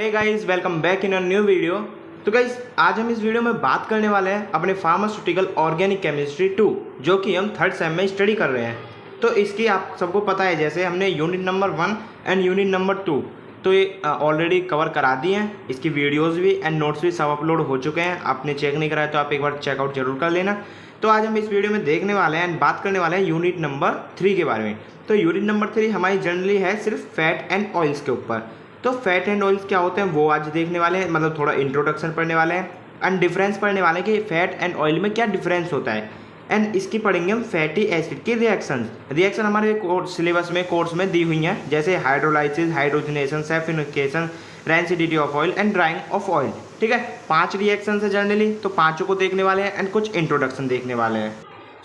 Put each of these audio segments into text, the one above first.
Hey guys, welcome back in a new video. तो guys, आज हम इस वीडियो में बात करने वाले हैं अपने फार्मास्यूटिकल ऑर्गेनिक केमिस्ट्री 2 जो कि हम थर्ड सेम में स्टडी कर रहे हैं। तो इसकी आप सबको पता है, जैसे हमने unit number 1 and unit number 2 तो ये ऑलरेडी कवर करा दिए हैं। इसकी वीडियोज़ भी एंड नोट्स भी सब अपलोड हो चुके हैं। आपने चेक नहीं कराया तो आप एक बार चेकआउट जरूर कर लेना। तो आज हम इस वीडियो में देखने वाले हैं एंड बात करने वाले हैं यूनिट नंबर 3 के बारे में। तो यूनिट नंबर 3 हमारी जनरली है सिर्फ फैट एंड ऑयल्स के ऊपर। तो फैट एंड ऑयल्स क्या होते हैं वो आज देखने वाले हैं, मतलब थोड़ा इंट्रोडक्शन पढ़ने वाले हैं एंड डिफरेंस पढ़ने वाले हैं कि फैट एंड ऑयल में क्या डिफरेंस होता है। एंड इसकी पढ़ेंगे हम फैटी एसिड की रिएक्शन हमारे सिलेबस में कोर्स में दी हुई हैं, जैसे hydrolysis, hydrogenation, saponification, rancidity of oil and drying of oil. ठीक है, 5 रिएक्शन है जनरली, तो 5 को देखने वाले हैं एंड कुछ इंट्रोडक्शन देखने वाले हैं।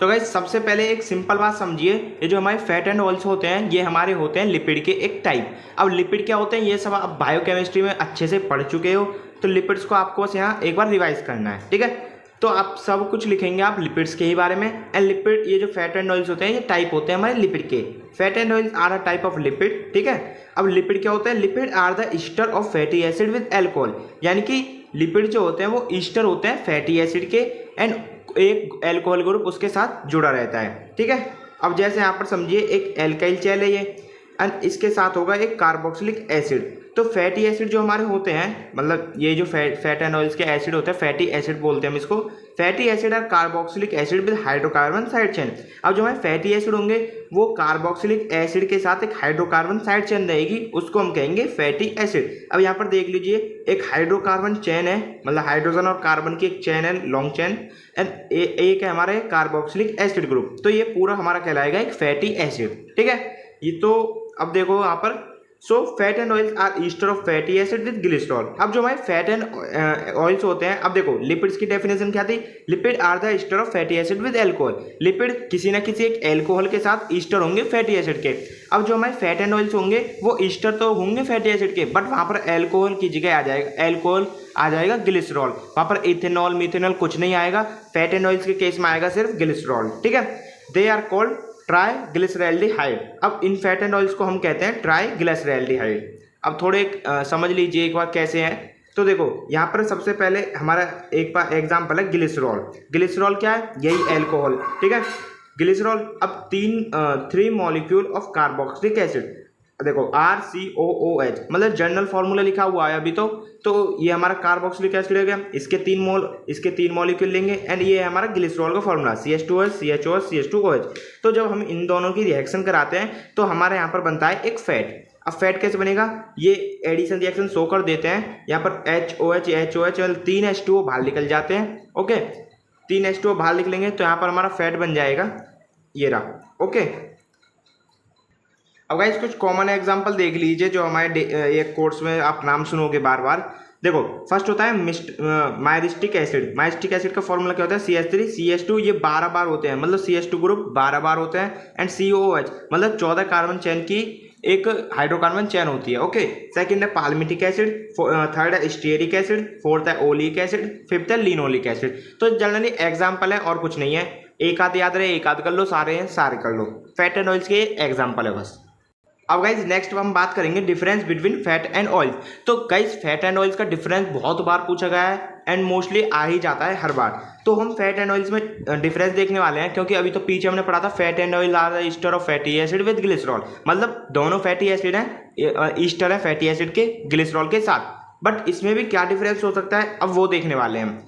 तो गाइस, सबसे पहले एक सिंपल बात समझिए, ये जो हमारे फैट एंड ऑयल्स होते हैं ये हमारे होते हैं लिपिड के एक टाइप। अब लिपिड क्या होते हैं ये सब आप बायोकेमिस्ट्री में अच्छे से पढ़ चुके हो, तो लिपिड्स को आपको बस यहाँ एक बार रिवाइज करना है। ठीक है, तो आप सब कुछ लिखेंगे आप लिपिड्स के ही बारे में। एंड लिपिड, ये जो फैट एंड ऑयल्स होते हैं ये टाइप होते हैं हमारे लिपिड के। Fat and oils are a type of lipid. ठीक है, अब लिपिड क्या होता है? Lipid are the ester of fatty acid with alcohol, यानी कि लिपिड जो होते हैं वो ईस्टर होते हैं फैटी एसिड के एंड एक एल्कोहल ग्रुप उसके साथ जुड़ा रहता है। ठीक है, अब जैसे यहाँ पर समझिए एक एल्काइल चैन है ये एंड इसके साथ होगा एक कार्बोक्सिलिक एसिड। तो फैटी एसिड जो हमारे होते हैं, मतलब ये जो फैट एंड ऑयल्स के एसिड होते हैं फैटी एसिड बोलते हैं हम इसको। फैटी एसिड और carboxylic acid with hydrocarbon side chain. अब जो हमारे फैटी एसिड होंगे वो कार्बोक्सिलिक एसिड के साथ एक हाइड्रोकार्बन साइड चेन रहेगी, उसको हम कहेंगे फैटी एसिड। अब यहाँ पर देख लीजिए एक हाइड्रोकार्बन चेन है, मतलब हाइड्रोजन और कार्बन की एक चेन है, लॉन्ग चेन, एंड एक है हमारे कार्बोक्सिलिक एसिड ग्रुप। तो ये पूरा हमारा कहलाएगा एक फैटी एसिड। ठीक है, ये तो अब देखो यहाँ पर so fat and oils are ester of fatty acid with glycerol. अब जो हमारे फैट एंड ऑयल्स होते हैं, अब देखो लिपिड्स की डेफिनेशन क्या थी? Lipid are the ester of fatty acid with alcohol. Lipid किसी ना किसी एक एल्कोहल के साथ ईस्टर होंगे फैटी एसिड के। अब जो हमारे फैट एंड ऑयल्स होंगे वो ईस्टर तो होंगे फैटी एसिड के, बट वहाँ पर एल्कोहल की जगह आ जाएगा एल्कोहल आ जाएगा ग्लिसरॉल। वहाँ पर इथेनॉल मिथेनॉल कुछ नहीं आएगा। फैट एंड ऑयल्स के केस में आएगा सिर्फ ग्लिसरॉल। ठीक है, दे आर कॉल्ड ट्राइग्लिसरैल्डिहाइड। अब इन फैट एंड ऑयल्स को हम कहते हैं ट्राइग्लिसरैल्डिहाइड। अब थोड़े समझ लीजिए एक बार कैसे हैं। तो देखो यहाँ पर सबसे पहले हमारा एक बार एग्जाम्पल है ग्लिसरॉल। ग्लिसरॉल क्या है? यही एल्कोहल। ठीक है, ग्लिसरॉल अब 3 मॉलिक्यूल ऑफ कार्बोक्सिलिक एसिड। देखो RCOOH, मतलब जनरल फॉर्मूला लिखा हुआ है अभी तो ये हमारा कार्बोक्सिलिक एसिड हो गया। इसके 3 मॉलिक्यूल लेंगे एंड ये है हमारा ग्लिसरॉल का फॉर्मूला CH2OH CHOH CH2OH। तो जब हम इन दोनों की रिएक्शन कराते हैं तो हमारे यहाँ पर बनता है एक फैट। अब फैट कैसे बनेगा? ये एडिशन रिएक्शन शो कर देते हैं। यहाँ पर HOH HOH 3 H2O बाहर निकल जाते हैं। ओके, 3 H2O बाहर निकलेंगे तो यहाँ पर हमारा फैट बन जाएगा ये रहा। ओके, अब गाइस कुछ कॉमन एग्जांपल देख लीजिए जो हमारे एक कोर्स में आप नाम सुनोगे बार बार। देखो फर्स्ट होता है मायरिस्टिक एसिड। मायरिस्टिक एसिड का फॉर्मूला क्या होता है? CH3 CH2, ये 12 बार होते हैं, मतलब CH2 ग्रुप 12 बार होते हैं। एंड COOH मतलब 14 कार्बन चेन की एक हाइड्रोकार्बन चेन होती है। ओके, सेकंड है पाल्मिटिक एसिड, थर्ड है स्टीयरिक एसिड, फोर्थ है ओलिक एसिड, फिफ्थ है लिनोलिक एसिड। तो जनरली एग्जाम्पल है और कुछ नहीं है। एक आध याद रहे, एक आध कर लो, सारे हैं सारे कर लो। फैट एंड ऑयल्स के एग्जाम्पल है बस। अब गाइज नेक्स्ट हम बात करेंगे difference between fat and oil. तो गाइज फैट एंड ऑयल्स का डिफरेंस बहुत बार पूछा गया है एंड मोस्टली आ ही जाता है हर बार। तो हम फैट एंड ऑयल्स में डिफरेंस देखने वाले हैं, क्योंकि अभी तो पीछे हमने पढ़ा था fat and oil are the ester of fatty acid with glycerol, मतलब दोनों फैटी एसिड हैं, ईस्टर है फैटी एसिड के ग्लिसरॉल के साथ। बट इसमें भी क्या डिफरेंस हो सकता है अब वो देखने वाले हैं हम।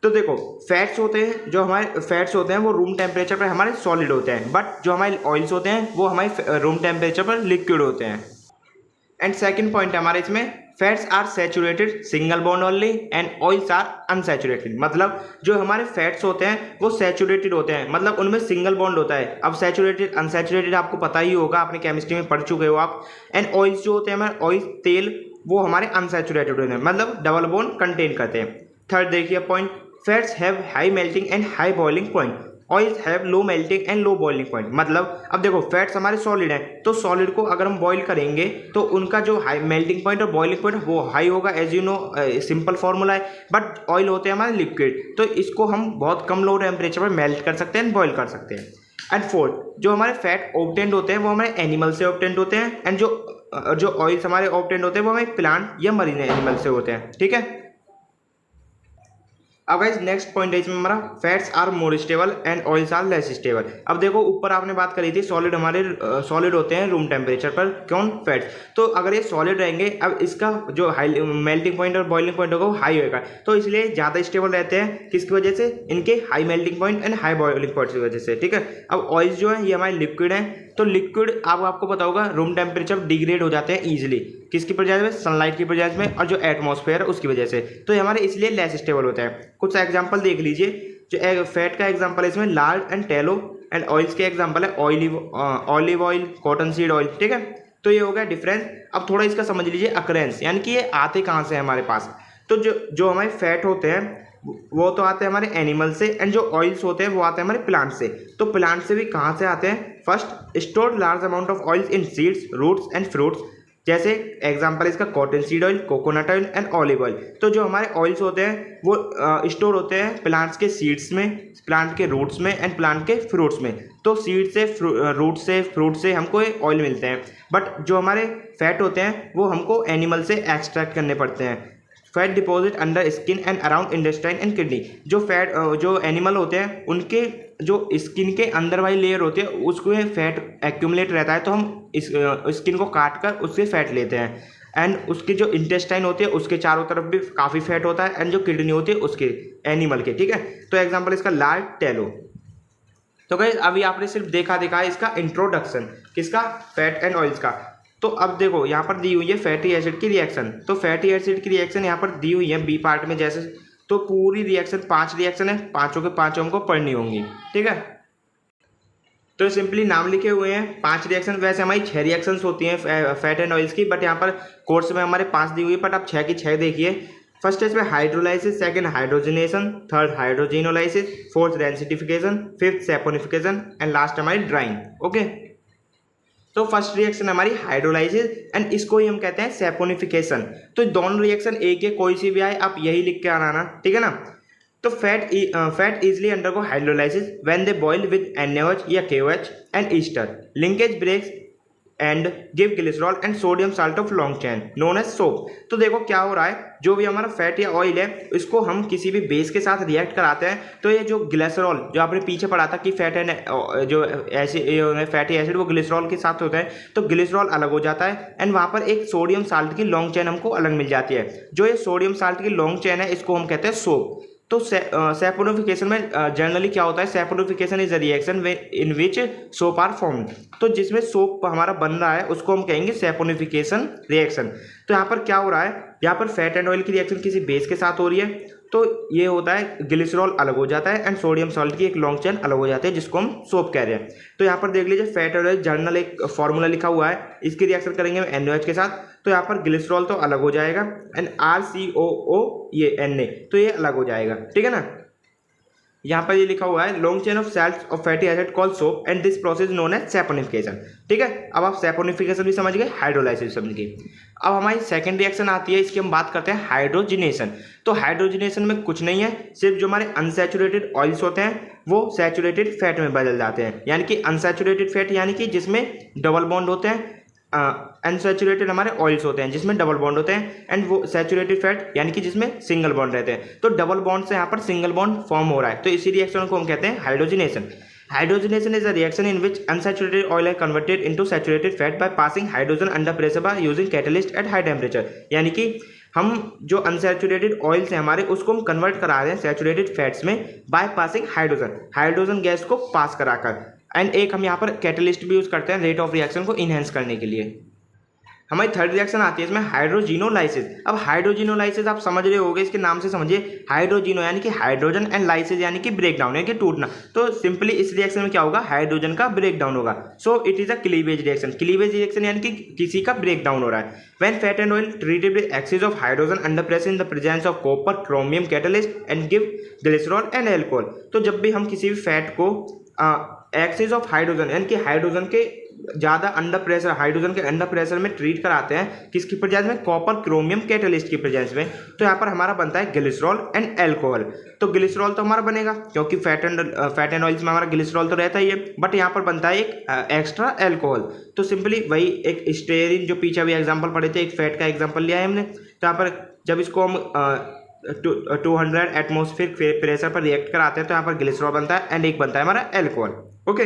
तो देखो फैट्स होते हैं, जो हमारे फैट्स होते हैं वो रूम टेम्परेचर पर हमारे सॉलिड होते हैं, बट जो हमारे ऑयल्स होते हैं वो हमारे रूम टेम्परेचर पर लिक्विड होते हैं। एंड सेकंड पॉइंट है हमारे इसमें, fats are saturated single bond only and oils are unsaturated. मतलब जो हमारे फैट्स होते हैं वो सैचुरेटेड होते हैं, मतलब उनमें सिंगल बॉन्ड होता है। अब सैचुरेटेड अनसैचुरेटेड आपको पता ही होगा, अपने केमिस्ट्री में पढ़ चुके हो आप। एंड ऑयल्स जो होते हैं हमारे ऑयल तेल, वो हमारे अनसैचुरेटेड होते हैं, मतलब डबल बॉन्ड कंटेन करते हैं। थर्ड देखिए point, fats have high melting and high boiling point, oils have low melting and low boiling point. मतलब अब देखो फैट्स हमारे सॉलिड हैं, तो सॉलिड को अगर हम बॉईल करेंगे तो उनका जो हाई मेल्टिंग पॉइंट और बॉइलिंग पॉइंट वो हाई होगा, as you know simple formula है। बट ऑयल होते हैं हमारे लिक्विड, तो इसको हम बहुत कम लो टेम्परेचर पर मेल्ट कर सकते हैं, बॉईल कर सकते हैं। एंड फोर्थ, जो हमारे फैट ऑब्टेंड होते हैं वो हमारे एनिमल से ऑब्टेंड होते हैं, एंड जो जो ऑयल्स हमारे ऑब्टेन होते हैं वो हमें प्लांट या मरीन एनिमल से होते हैं, ठीक है। अब गाइस नेक्स्ट पॉइंट है इसमें हमारा fats are more stable and oils are less stable. अब देखो ऊपर आपने बात करी थी सॉलिड हमारे सॉलिड होते हैं रूम टेम्परेचर पर, कौन फैट्स। तो अगर ये सॉलिड रहेंगे, अब इसका जो हाई मेल्टिंग पॉइंट और बॉइलिंग पॉइंट होगा वो हाई होगा, तो इसलिए ज़्यादा स्टेबल रहते हैं। किसकी वजह से? इनके high melting point and high boiling point की वजह से, ठीक है। अब ऑयल्स जो है ये हमारे लिक्विड हैं, तो लिक्विड आपको पता होगा रूम टेम्परेचर डिग्रेड हो जाते हैं ईजिली, किसकी वजह में? सनलाइट की वजह में और जो एटमॉस्फेयर है उसकी वजह से, तो ये हमारे इसलिए लेस स्टेबल होते हैं। कुछ एग्जांपल देख लीजिए, जो फैट का एग्जांपल है इसमें लार्ड एंड टेलो, एंड ऑयल्स के एग्जांपल है olive oil, cotton seed oil, ठीक है। तो ये हो गया डिफरेंस। अब थोड़ा इसका समझ लीजिए अकरेंस, यानी कि ये आते कहाँ से है हमारे पास। तो जो हमारे फैट होते हैं वो तो आते हैं हमारे एनिमल से, एंड जो ऑयल्स होते हैं वो आते हैं हमारे प्लांट से। तो प्लांट से भी कहाँ से आते हैं? First, stored large amount of oils in seeds, roots and fruits, जैसे एग्जांपल इसका cotton seed oil, coconut oil and olive oil. तो जो हमारे ऑयल्स होते हैं वो स्टोर होते हैं प्लांट्स के सीड्स में, प्लांट के रूट्स में एंड प्लांट के फ्रूट्स में। तो सीड से, रूट से, फ्रूट से हमको ऑयल मिलते हैं, बट जो हमारे फैट होते हैं वो हमको एनिमल से एक्सट्रैक्ट करने पड़ते हैं। Fat deposit under skin and around intestine and kidney. जो एनिमल होते हैं उनके जो स्किन के अंदर वाली लेयर होती है उसको फैट एक्यूमुलेट रहता है, तो हम इस स्किन को काट कर उससे फैट लेते हैं। एंड उसकी जो इंटेस्टाइन होती है उसके चारों तरफ भी काफ़ी फैट होता है, एंड जो किडनी होती है उसके एनिमल के, ठीक है। तो एग्जाम्पल इसका लार्ड, टेलो। तो गाइस अभी आपने सिर्फ देखा है इसका इंट्रोडक्शन, किसका? फैट एंड ऑयल्स का। तो अब देखो यहाँ पर दी हुई है फैटी एसिड की रिएक्शन। तो फैटी एसिड की रिएक्शन यहाँ पर दी हुई है बी पार्ट में, जैसे तो पूरी रिएक्शन 5 रिएक्शन है, पांचों के पांचों हमको पढ़नी होंगी, ठीक है। तो सिंपली नाम लिखे हुए हैं 5 रिएक्शन। वैसे हमारी 6 रिएक्शंस होती हैं फैट एंड ऑयल्स की, बट यहाँ पर कोर्स में हमारे 5 दी हुई है, बट आप 6 की 6 देखिए। फर्स्ट है इसमें hydrolysis, second hydrogenation, third hydrogenolysis, fourth डेंसिटिफिकेशन, फिफ्थ सैपोनिफिकेशन एंड लास्ट हमारी ड्राइंग, ओके। तो फर्स्ट रिएक्शन हमारी हाइड्रोलाइसिस, एंड इसको ही हम कहते हैं सैपोनिफिकेशन। तो दोनों रिएक्शन एक है, कोई सी भी आए आप यही लिख के आना, ठीक है ना। तो fat easily undergo hydrolysis when they boil with NaOH या KOH and ester. Linkage breaks and give glycerol and sodium salt of long chain known as soap. तो देखो क्या हो रहा है, जो भी हमारा फैट या ऑयल है इसको हम किसी भी बेस के साथ रिएक्ट कराते हैं, तो ये जो ग्लिसरॉल, जो आपने पीछे पढ़ा था कि फैट एंड जो फैटी एसिड वो ग्लिसरॉल के साथ होता है, तो ग्लिसरॉल अलग हो जाता है, एंड वहाँ पर एक सोडियम साल्ट की लॉन्ग चेन हमको अलग मिल जाती है। जो ये सोडियम साल्ट की लॉन्ग चेन है इसको हम कहते हैं सोप। तो सैपोनिफिकेशन में जनरली क्या होता है? Saponification is a reaction in which soap are formed. तो जिसमें सोप हमारा बन रहा है उसको हम कहेंगे सैपोनिफिकेशन रिएक्शन। तो यहाँ पर क्या हो रहा है, यहाँ पर फैट एंड ऑयल की रिएक्शन किसी बेस के साथ हो रही है, तो ये होता है ग्लिसरॉल अलग हो जाता है एंड सोडियम सॉल्ट की एक लॉन्ग चेन अलग हो जाती है, जिसको हम सोप कह रहे हैं। तो यहाँ पर देख लीजिए फैट और ऑयल जर्नल एक फॉर्मूला लिखा हुआ है, इसकी रिएक्शन करेंगे हम NaOH के साथ, तो यहाँ पर ग्लिसरॉल तो अलग हो जाएगा एंड RCOO ये Na, तो ये अलग हो जाएगा, ठीक है ना। यहाँ पर ये लिखा हुआ है long chain of salts of fatty acid called soap and this process known as saponification, ठीक है। अब आप सैपोनिफिकेशन भी समझ गए, हाइड्रोलाइसिस समझ गए। अब हमारी सेकंड रिएक्शन आती है, इसकी हम बात करते हैं हाइड्रोजिनेशन। तो हाइड्रोजिनेशन में कुछ नहीं है, सिर्फ जो हमारे अनसैचुरेटेड ऑयल्स होते हैं वो सैचुरेटेड फैट में बदल जाते हैं, यानी कि अनसैचुरेटेड फैट यानी कि जिसमें डबल बॉन्ड होते हैं, अनसैचुरेटेड हमारे ऑयल्स होते हैं जिसमें डबल बॉन्ड होते हैं, एंड वो सैचुरेटेड फैट यानी कि जिसमें सिंगल बॉन्ड रहते हैं। तो डबल बॉन्ड से यहाँ पर सिंगल बॉन्ड फॉर्म हो रहा है, तो इसी रिएक्शन को हम कहते हैं hydrogenation. Hydrogenation is a reaction in which unsaturated oil है converted into saturated fat by passing hydrogen under pressure by using catalyst at high temperature. यानी कि हम जो अनसैचुरेटेड ऑयल्स हैं हमारे उसको हम कन्वर्ट करा रहे हैं सैचुरेटेड फैट्स में बाय पासिंग हाइड्रोजन गैस को पास कराकर, एंड एक हम यहाँ पर कैटलिस्ट भी यूज़ करते हैं रेट ऑफ रिएक्शन को इनहेंस करने के लिए। हमारी थर्ड रिएक्शन आती है इसमें हाइड्रोजिनोलाइसिस। अब हाइड्रोजिनोलाइसिस आप समझ रहे होगे, इसके नाम से समझिए, हाइड्रोजिनो यानी कि हाइड्रोजन एंड लाइसिस यानी कि ब्रेक डाउन यानी कि टूटना। तो सिंपली इस रिएक्शन में क्या होगा, हाइड्रोजन का ब्रेक डाउन होगा। So it is a cleavage reaction. Cleavage reaction यानी कि किसी का ब्रेक डाउन हो रहा है। When fat and oil treated with excess of hydrogen under pressure in the presence of copper, chromium catalyst and give glycerol and alcohol. तो जब भी हम किसी भी फैट को एक्सेस ऑफ हाइड्रोजन यानी कि हाइड्रोजन के ज़्यादा अंडर प्रेशर, हाइड्रोजन के अंडर प्रेशर में ट्रीट कराते हैं किसकी प्रेजेंस में, कॉपर क्रोमियम कैटलिस्ट की प्रेजेंस में। तो यहाँ पर हमारा बनता है ग्लिसरॉल एंड एल्कोहल। तो ग्लिसरॉल तो हमारा बनेगा क्योंकि फैट एंड ऑयल्स में हमारा ग्लिसरॉल तो रहता ही है, बट यहाँ पर बनता है एक एक्स्ट्रा एल्कोहल। तो सिंपली वही एक स्टेरिन जो पीछे अभी एग्जाम्पल पढ़े थे, एक फैट का एग्जाम्पल लिया है हमने। तो यहाँ पर जब इसको हम 200 एटमॉस्फेयर प्रेशर पर रिएक्ट कराते हैं तो यहाँ पर ग्लिसरॉल बनता है एंड एक बनता है हमारा एल्कोहल। ओके,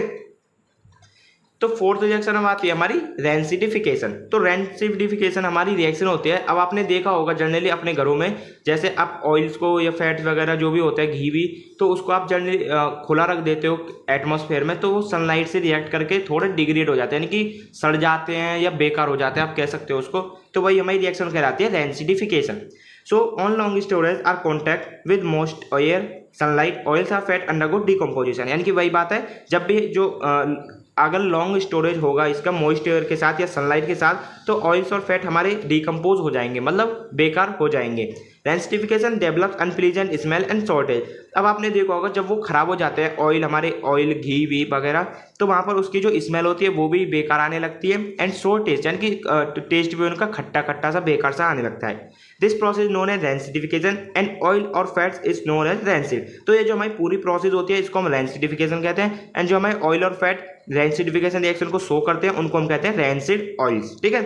तो फोर्थ रिएक्शन अब आती है हमारी रेंसिडिफिकेशन। तो रेंसिडिफिकेशन हमारी रिएक्शन होती है। अब आपने देखा होगा जनरली अपने घरों में, जैसे आप ऑयल्स को या फैट वगैरह जो भी होता है, घी भी, तो उसको आप जनरली खुला रख देते हो एटमॉस्फेयर में, तो वो सनलाइट से रिएक्ट करके थोड़े डिग्रेड हो जाते हैं, यानी कि सड़ जाते हैं या बेकार हो जाते हैं, आप कह सकते हो उसको। तो वही हमारी रिएक्शन कहलाती है rancidification. So on long storage are contact with most air, sunlight, oils or fat undergo decomposition। यानी कि वही बात है, जब भी जो अगर लॉन्ग स्टोरेज होगा इसका मॉइस्ट एयर के साथ या सनलाइट के साथ, तो ऑयल्स और फैट हमारे डिकम्पोज हो जाएंगे, मतलब बेकार हो जाएंगे। Rancidification develops unpleasant smell and shortage. अब आपने देखा होगा जब वो खराब हो जाते हैं ऑयल, हमारे ऑयल घी वी वगैरह, तो वहाँ पर उसकी जो स्मेल होती है वो भी बेकार आने लगती है एंड शॉर्टेज यानी कि टेस्ट भी उनका खट्टा खट्टा सा बेकार सा आने लगता है। This process known as rancidification and oil और fats is known as rancid. तो ये जो हमारी पूरी प्रोसेस होती है इसको हम रेंसिडिफिकेशन कहते हैं, एंड जो हमारे ऑयल और फैट रेंसिडिफिकेशन रिएक्शन को शो करते हैं उनको हम कहते हैं रेंसिड ऑयल्स। ठीक है,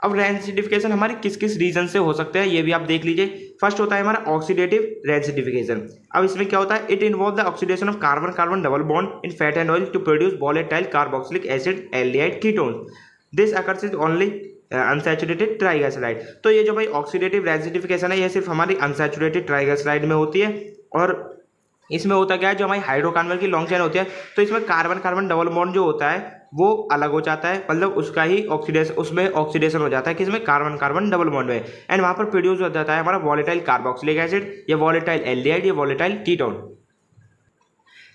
अब रेंसिडिफिकेशन हमारे किस किस रीजन से हो सकते हैं ये भी आप देख लीजिए। फर्स्ट होता है हमारा ऑक्सीडेटिव रेंसिडिफिकेशन। अब इसमें क्या होता है, it involve the oxidation of carbon carbon double bond in fat and oil to produce volatile carboxylic acid aldehyde ketones. This occurs is only unsaturated triglyceride. तो ये जो भाई ऑक्सीडेटिव रेंसिडिफिकेशन है ये सिर्फ हमारी अनसैचुरेटेड ट्राइग्लिसराइड में होती है, और इसमें होता क्या है, जो हमारी हाइड्रोकार्बन की लॉन्ग चेन होती है तो इसमें कार्बन कार्बन डबल बॉन्ड जो होता है वो अलग हो जाता है, मतलब उसका ही ऑक्सीडेशन, उसमें ऑक्सीडेशन हो जाता है किसमें, कार्बन कार्बन डबल बॉन्ड में, एंड वहाँ पर प्रोड्यूस हो जाता है हमारा वोलेटाइल कार्बोक्सिलिक एसिड या वोलेटाइल एल्डिहाइड या वोलेटाइल कीटोन।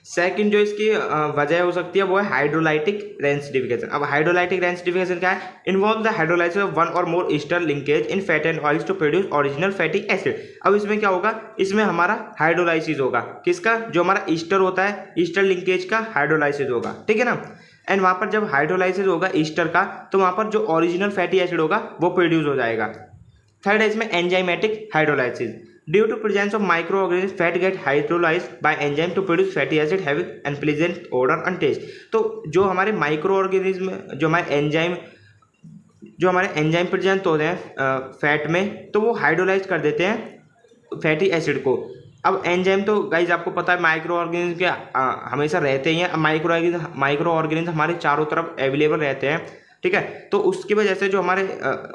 सेकंड जो इसकी वजह हो सकती है वो है हाइड्रोलाइटिक रेंसिडिफिकेशन। अब हाइड्रोलाइटिक रेंसिडिफिकेशन क्या है, involve the hydrolysis of one or more ester linkage in fat and oils to produce original fatty acid. अब इसमें क्या होगा, इसमें हमारा हाइड्रोलाइसिस होगा किसका, जो हमारा ईस्टर होता है, ईस्टर लिंकेज का हाइड्रोलाइसिस होगा। ठीक है ना, एंड वहाँ पर जब हाइड्रोलाइसिस होगा ईस्टर का तो वहाँ पर जो ओरिजिनल फैटी एसिड होगा वो प्रोड्यूस हो जाएगा। थर्ड है इसमें enzymatic hydrolysis. Due to presence of microorganisms, fat get hydrolyzed by enzyme to produce fatty acid having unpleasant odor and taste। तो जो हमारे माइक्रो ऑर्गेनिज्म, जो हमारे एंजाइम प्रेजेंट होते हैं फैट में, तो वो हाइड्रोलाइज कर देते हैं फैटी एसिड को। अब एंजाइम तो गाइज आपको पता है माइक्रो ऑर्गेनिज्म के हमेशा रहते ही हैं। माइक्रो ऑर्गेनिज्म हमारे चारों तरफ अवेलेबल रहते हैं। ठीक है, तो उसकी वजह से जो हमारे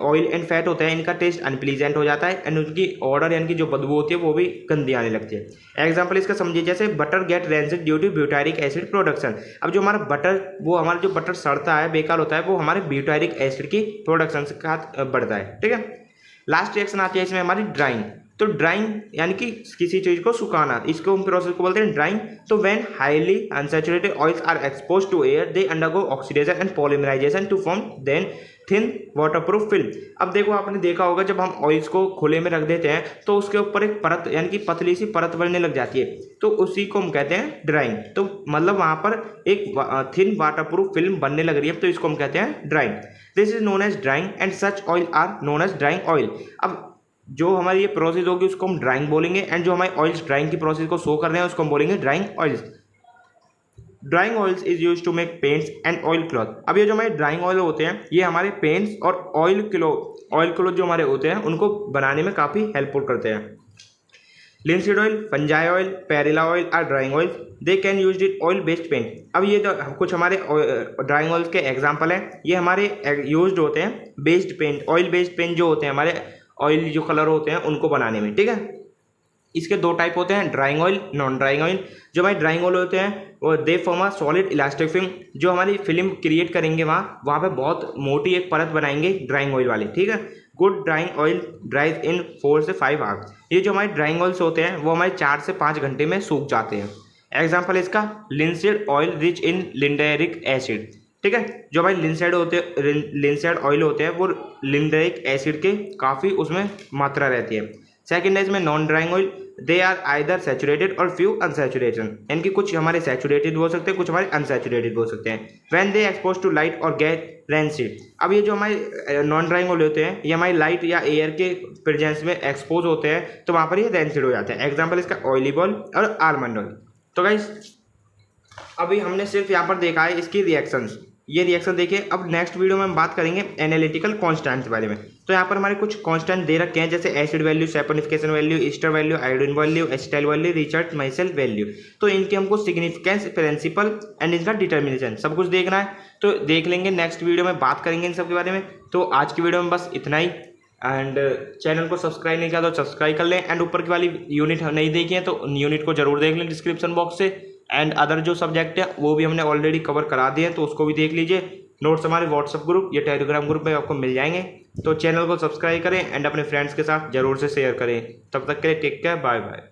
ऑयल एंड फैट होते हैं इनका टेस्ट अनप्लीजेंट हो जाता है एंड उनकी ऑर्डर यानी कि जो बदबू होती है वो भी गंदी आने लगती है। एग्जांपल इसका समझिए, जैसे butter get rancid due to butyric acid production. अब जो हमारा बटर, वो हमारा जो बटर सड़ता है बेकार होता है वो हमारे ब्यूटारिक एसिड की प्रोडक्शन से बढ़ता है। ठीक है, लास्ट रिएक्शन आती है इसमें हमारी ड्राइंग। तो ड्राइंग यानी कि किसी चीज़ को सुखाना, इसको हम प्रोसेस को बोलते हैं ड्राइंग। तो when highly unsaturated oils are expose to air they undergo oxidation and polymerization to form then thin waterproof film. अब देखो आपने देखा होगा जब हम ऑयल्स को खुले में रख देते हैं तो उसके ऊपर एक परत यानी कि पतली सी परत बनने लग जाती है, तो उसी को हम कहते हैं ड्राइंग। तो मतलब वहाँ पर एक थिन वाटरप्रूफ फिल्म बनने लग रही है, तो इसको हम कहते हैं drying. This is known as drying and such oil are known as drying oil. अब जो हमारी ये प्रोसेस होगी उसको हम ड्राइंग बोलेंगे, एंड जो हमारे ऑयल्स ड्राइंग की प्रोसेस को शो कर रहे हैं उसको हम बोलेंगे drying oils. Drying oils is use to make paints and oil cloth. अब ये जो हमारे ड्राइंग ऑयल होते हैं ये हमारे पेंट्स और ऑयल क्लॉथ जो हमारे होते हैं उनको बनाने में काफ़ी हेल्पफुल करते हैं। लिंसीड ऑयल, फंजाई oil, perilla oil are drying oil. They can use it oil based paint. अब ये जो कुछ हमारे ड्राइंग ऑयल के एग्जाम्पल हैं, ये हमारे यूज होते हैं based paint, oil based paint जो होते हैं हमारे ऑयल जो कलर होते हैं उनको बनाने में। ठीक है, इसके दो टाइप होते हैं, drawing oil, non drying oil. जो हमारे ड्राइंग ऑयल होते हैं वो they form a solid elastic film. जो हमारी फिल्म क्रिएट करेंगे वहाँ पे बहुत मोटी एक परत बनाएंगे ड्राइंग ऑयल वाली। ठीक है, गुड ड्राइंग ऑयल ड्राइज इन 4 से 5 आवर्स। ये जो हमारे ड्राइंग ऑयल्स होते हैं वो हमारे 4 से 5 घंटे में सूख जाते हैं। एग्जाम्पल इसका linseed oil rich in linolenic acid. ठीक है, जो भाई लिंसेड ऑयल होते हैं वो लिंडेरिक एसिड के काफ़ी उसमें मात्रा रहती है। सेकेंड है इसमें non drying oil. They are either saturated और फ्यू अनसैचुरेटेड, इनकी कुछ हमारे सैचुरेटेड हो सकते हैं, कुछ हमारे अनसैचुरेटेड हो सकते हैं। When they expose to light और गेट रेंसिड, अब ये जो हमारे नॉन ड्राइंग वाले होते हैं ये हमारी लाइट या एयर के प्रेजेंस में एक्सपोज होते हैं तो वहाँ पर ये रेंसिड हो जाते हैं। एग्जाम्पल इसका ऑयली बॉल और आलमंड ऑयल। तो गाइस अभी हमने सिर्फ यहाँ पर देखा है इसकी रिएक्शंस, ये रिएक्शन देखिए। अब नेक्स्ट वीडियो में हम बात करेंगे एनालिटिकल कांस्टेंट के बारे में। तो यहाँ पर हमारे कुछ कांस्टेंट दे रखे हैं जैसे acid value, saponification value, Easter value, iodine value, acetyl value, Richard myself value. तो इनके हमको सिग्निफिकेंस, प्रिंसिपल एंड इनका डिटर्मिनेशन सब कुछ देखना है, तो देख लेंगे। नेक्स्ट वीडियो में बात करेंगे इन सब के बारे में। तो आज की वीडियो में बस इतना ही। एंड चैनल को सब्सक्राइब नहीं किया तो सब्सक्राइब कर लें। एंड ऊपर की वाली यूनिट नहीं देखी है तो यूनिट को जरूर देख लें डिस्क्रिप्शन बॉक्स से। एंड अदर जो सब्जेक्ट है वो भी हमने ऑलरेडी कवर करा दिए हैं तो उसको भी देख लीजिए। नोट्स हमारे व्हाट्सएप ग्रुप या टेलीग्राम ग्रुप में आपको मिल जाएंगे। तो चैनल को सब्सक्राइब करें एंड अपने फ्रेंड्स के साथ ज़रूर से शेयर करें। तब तक के लिए टेक केयर, बाय बाय।